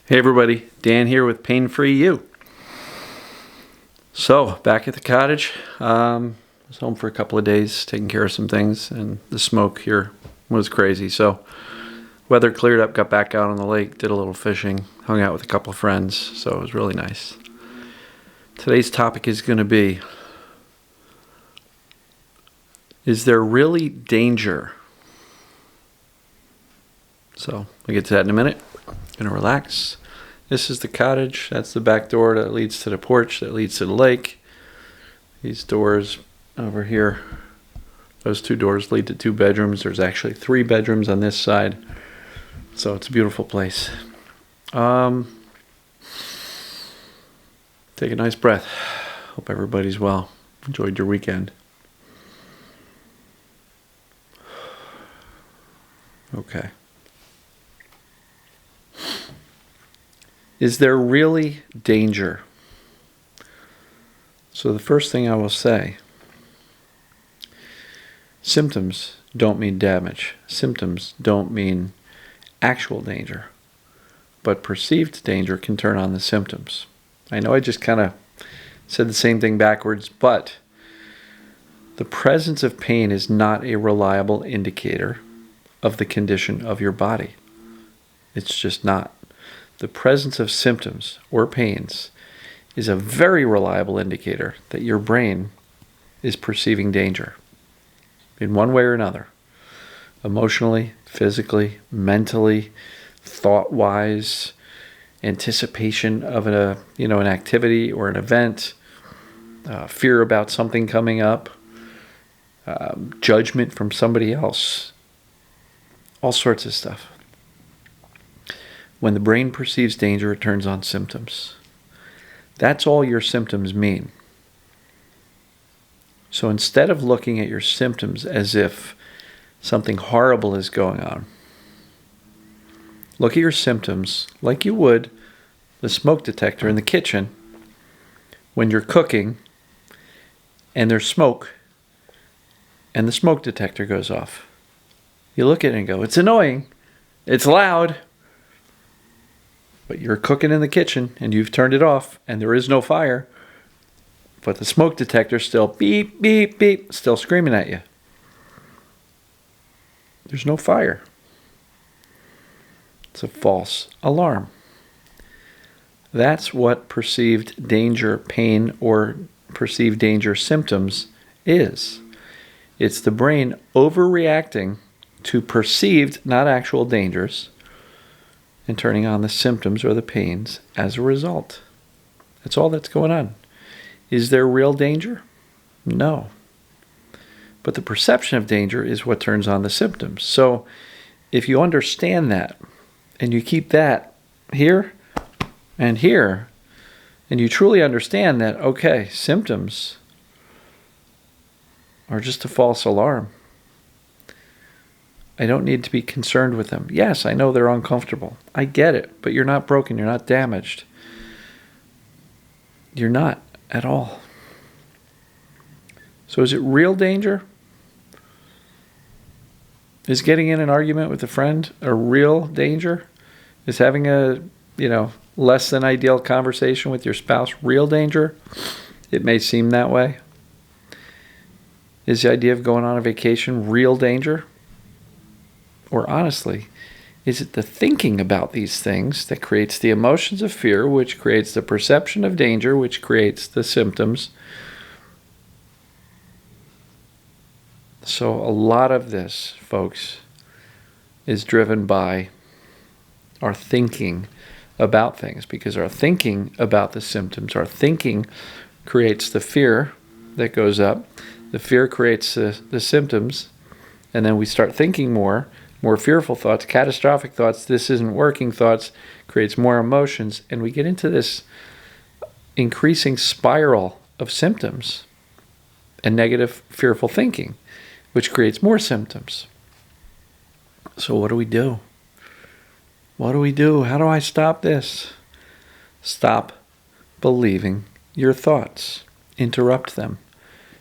Hey everybody, Dan here with Pain Free You. So, back at the cottage. I was home for a couple of days taking care of some things, and the smoke here was crazy. So, weather cleared up, got back out on the lake, did a little fishing, hung out with a couple of friends, so it was really nice. Today's topic is going to be, is there really danger? So, I'll get to that in a minute. Gonna relax. This is the cottage. That's the back door that leads to the porch that leads to the lake. These doors over here, those two doors lead to two bedrooms. There's actually 3 bedrooms on this side. So it's a beautiful place. Take a nice breath. Hope everybody's well. Enjoyed your weekend. Okay. Is there really danger? So the first thing I will say, symptoms don't mean damage. Symptoms don't mean actual danger. But perceived danger can turn on the symptoms. I know I just kind of said the same thing backwards, but the presence of pain is not a reliable indicator of the condition of your body. It's just not. The presence of symptoms or pains is a very reliable indicator that your brain is perceiving danger in one way or another. Emotionally, physically, mentally, thought-wise, anticipation of an activity or an event, fear about something coming up, judgment from somebody else, all sorts of stuff. When the brain perceives danger, it turns on symptoms. That's all your symptoms mean. So instead of looking at your symptoms as if something horrible is going on, look at your symptoms like you would the smoke detector in the kitchen when you're cooking and there's smoke and the smoke detector goes off. You look at it and go, it's annoying, it's loud. But you're cooking in the kitchen and you've turned it off and there is no fire, but the smoke detector still beep, beep, beep, still screaming at you. There's no fire. It's a false alarm. That's what perceived danger, pain, or perceived danger symptoms is. It's the brain overreacting to perceived, not actual dangers, and turning on the symptoms or the pains as a result. That's all that's going on. Is there real danger? No. But the perception of danger is what turns on the symptoms. So if you understand that, and you keep that here and here, and you truly understand that, okay, symptoms are just a false alarm. I don't need to be concerned with them. Yes, I know they're uncomfortable. I get it, but you're not broken. You're not damaged. You're not at all. So is it real danger? Is getting in an argument with a friend a real danger? Is having a, less than ideal conversation with your spouse real danger? It may seem that way. Is the idea of going on a vacation real danger? Or honestly, is it the thinking about these things that creates the emotions of fear, which creates the perception of danger, which creates the symptoms? So a lot of this, folks, is driven by our thinking about things, because our thinking about the symptoms, our thinking creates the fear that goes up. The fear creates the symptoms, and then we start thinking more fearful thoughts, catastrophic thoughts, this isn't working thoughts, creates more emotions, and we get into this increasing spiral of symptoms and negative, fearful thinking, which creates more symptoms. So what do we do? What do we do? How do I stop this? Stop believing your thoughts. Interrupt them.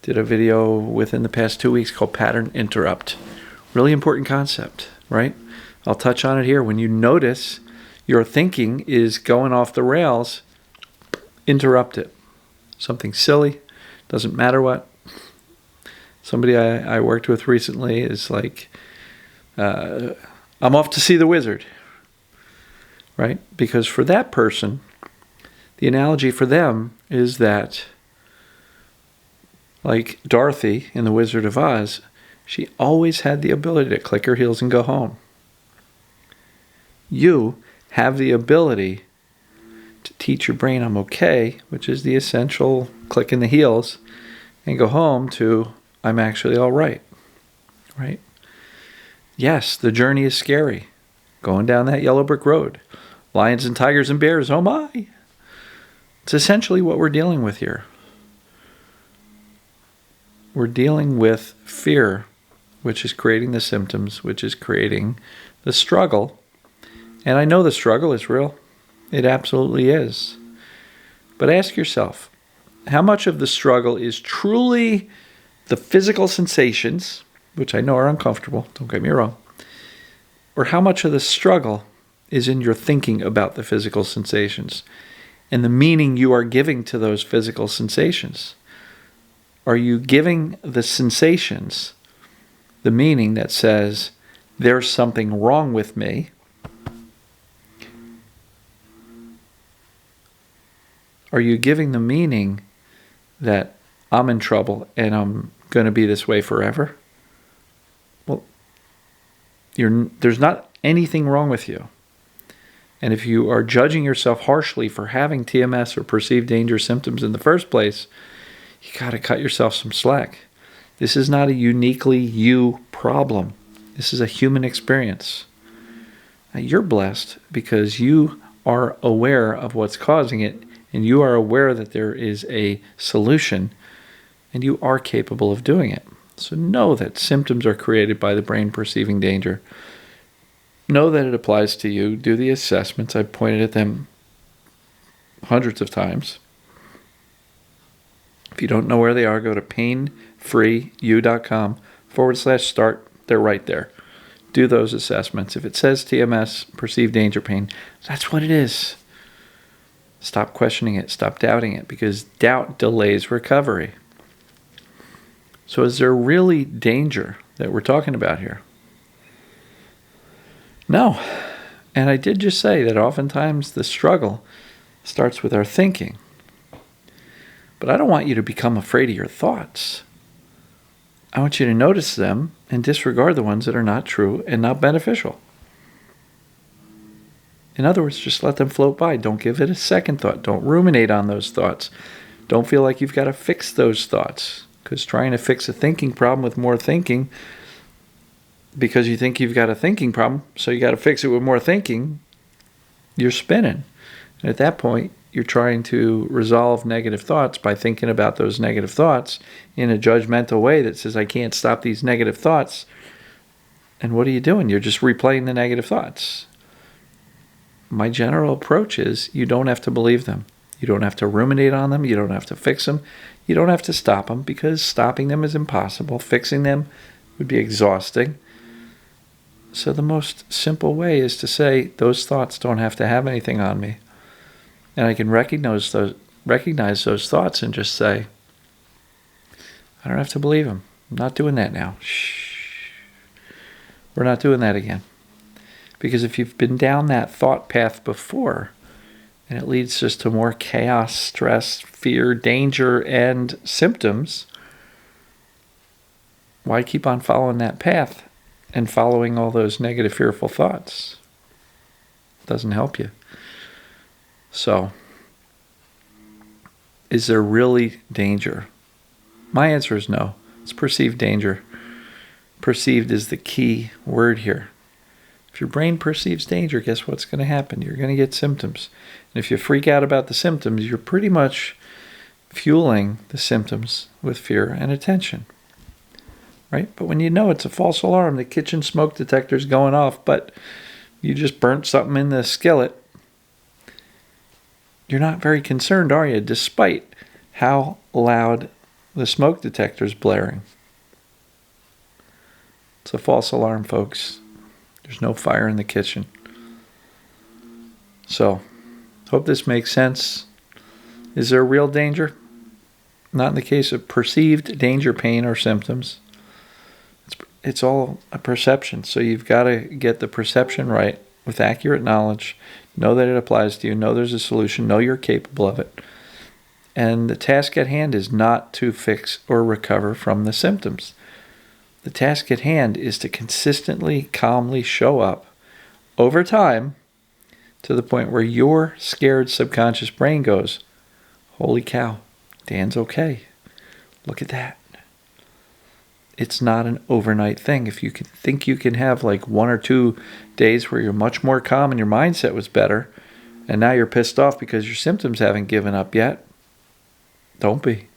Did a video within the past 2 weeks called Pattern Interrupt. Really important concept, right? I'll touch on it here. When you notice your thinking is going off the rails, interrupt it. Something silly, doesn't matter what. Somebody I worked with recently is like, I'm off to see the wizard, right? Because for that person, the analogy for them is that, like Dorothy in The Wizard of Oz, she always had the ability to click her heels and go home. You have the ability to teach your brain I'm okay, which is the essential click in the heels, and go home to I'm actually all right, right? Yes, the journey is scary. Going down that yellow brick road. Lions and tigers and bears, oh my. It's essentially what we're dealing with here. We're dealing with fear, which is creating the symptoms, which is creating the struggle. And I know the struggle is real. It absolutely is. But ask yourself, how much of the struggle is truly the physical sensations, which I know are uncomfortable, don't get me wrong, or how much of the struggle is in your thinking about the physical sensations and the meaning you are giving to those physical sensations? Are you giving the sensations the meaning that says, there's something wrong with me? Are you giving the meaning that I'm in trouble and I'm going to be this way forever? Well, there's not anything wrong with you. And if you are judging yourself harshly for having TMS or perceived danger symptoms in the first place, you got to cut yourself some slack. This is not a uniquely you problem. This is a human experience. Now, you're blessed because you are aware of what's causing it, and you are aware that there is a solution, and you are capable of doing it. So know that symptoms are created by the brain perceiving danger. Know that it applies to you. Do the assessments. I've pointed at them hundreds of times. If you don't know where they are, go to painfreeyou.com/start. They're right there. Do those assessments. If it says TMS, perceived danger pain, that's what it is. Stop questioning it. Stop doubting it, because doubt delays recovery. So is there really danger that we're talking about here? No. And I did just say that oftentimes the struggle starts with our thinking. But I don't want you to become afraid of your thoughts. I want you to notice them and disregard the ones that are not true and not beneficial. In other words, just let them float by. Don't give it a second thought. Don't ruminate on those thoughts. Don't feel like you've got to fix those thoughts. Because trying to fix a thinking problem with more thinking, because you think you've got a thinking problem, so you got to fix it with more thinking, you're spinning. And at that point, you're trying to resolve negative thoughts by thinking about those negative thoughts in a judgmental way that says, I can't stop these negative thoughts. And what are you doing? You're just replaying the negative thoughts. My general approach is you don't have to believe them. You don't have to ruminate on them. You don't have to fix them. You don't have to stop them, because stopping them is impossible. Fixing them would be exhausting. So the most simple way is to say, those thoughts don't have to have anything on me. And I can recognize those thoughts and just say, I don't have to believe them. I'm not doing that now. Shh. We're not doing that again. Because if you've been down that thought path before, and it leads just to more chaos, stress, fear, danger, and symptoms, why keep on following that path and following all those negative, fearful thoughts? It doesn't help you. So, is there really danger? My answer is no. It's perceived danger. Perceived is the key word here. If your brain perceives danger, guess what's going to happen? You're going to get symptoms. And if you freak out about the symptoms, you're pretty much fueling the symptoms with fear and attention. Right? But when you know it's a false alarm, the kitchen smoke detector's going off, but you just burnt something in the skillet, you're not very concerned, are you? Despite how loud the smoke detector's blaring. It's a false alarm, folks. There's no fire in the kitchen. So, hope this makes sense. Is there real danger? Not in the case of perceived danger, pain, or symptoms. It's all a perception. So you've got to get the perception right with accurate knowledge. Know that it applies to you. Know there's a solution. Know you're capable of it. And the task at hand is not to fix or recover from the symptoms. The task at hand is to consistently, calmly show up over time to the point where your scared subconscious brain goes, holy cow, Dan's okay. Look at that. It's not an overnight thing. If you think you can have like 1 or 2 days where you're much more calm and your mindset was better, and now you're pissed off because your symptoms haven't given up yet, don't be.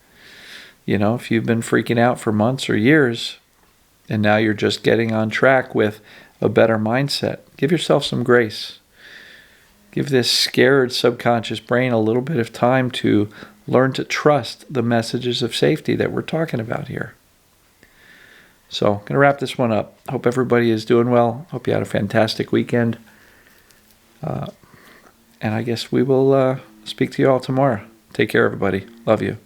If you've been freaking out for months or years, and now you're just getting on track with a better mindset, give yourself some grace. Give this scared subconscious brain a little bit of time to learn to trust the messages of safety that we're talking about here. So, I'm going to wrap this one up. Hope everybody is doing well. Hope you had a fantastic weekend. And I guess we will speak to you all tomorrow. Take care, everybody. Love you.